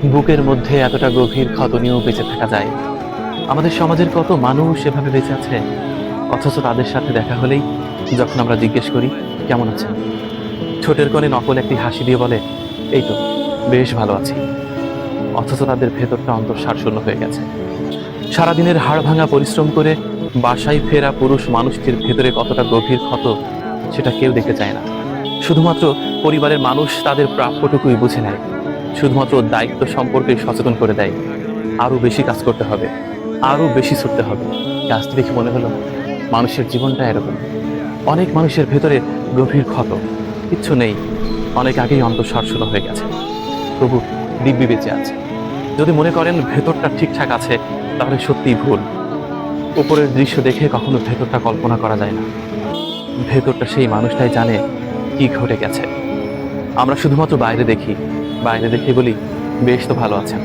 বুকের মধ্যে এতটা গভীর ক্ষত নিয়েও বেঁচে থাকা যায়? আমাদের সমাজের কত মানুষ এভাবে বেঁচে আছে, অথচ তাদের সাথে দেখা হলেই যখন আমরা জিজ্ঞেস করি কেমন আছেন, ঠোঁটের কোণে নকল একটি হাসি দিয়ে বলে এই তো বেশ ভালো আছি, অথচ তাদের ভেতরটা অন্তঃসার শূন্য হয়ে গেছে। সারাদিনের হাড় ভাঙা পরিশ্রম করে বাসায় ফেরা পুরুষ মানুষটির ভেতরে কতটা গভীর ক্ষত সেটা কেউ দেখতে চায় না। শুধুমাত্র পরিবারের মানুষ তাদের প্রাপ্যটুকুই বুঝে নেয়, শুধুমাত্র দায়িত্ব সম্পর্কে সচেতন করে দেয়। আরো বেশি কাজ করতে হবে, আরো বেশি ছুটতে হবে। কাজটি দেখে মনে হলো মানুষের জীবনটা এরকম। অনেক মানুষের ভেতরে গভীর ক্ষত, কিচ্ছু নেই, অনেক আগেই অন্তঃসার শূন্য হয়ে গেছে, তবু দিব্যি বেঁচে আছে। যদি মনে করেন ভেতরটা ঠিকঠাক আছে, তাহলে সত্যিই ভুল। উপরের দৃশ্য দেখে কখনো ভেতরটা কল্পনা করা যায় না। ভেতরটা সেই মানুষটাই জানে কি ঘটে গেছে। আমরা শুধুমাত্র বাইরে দেখি, বাইরে দেখে বলি বেশ তো ভালো আছেন,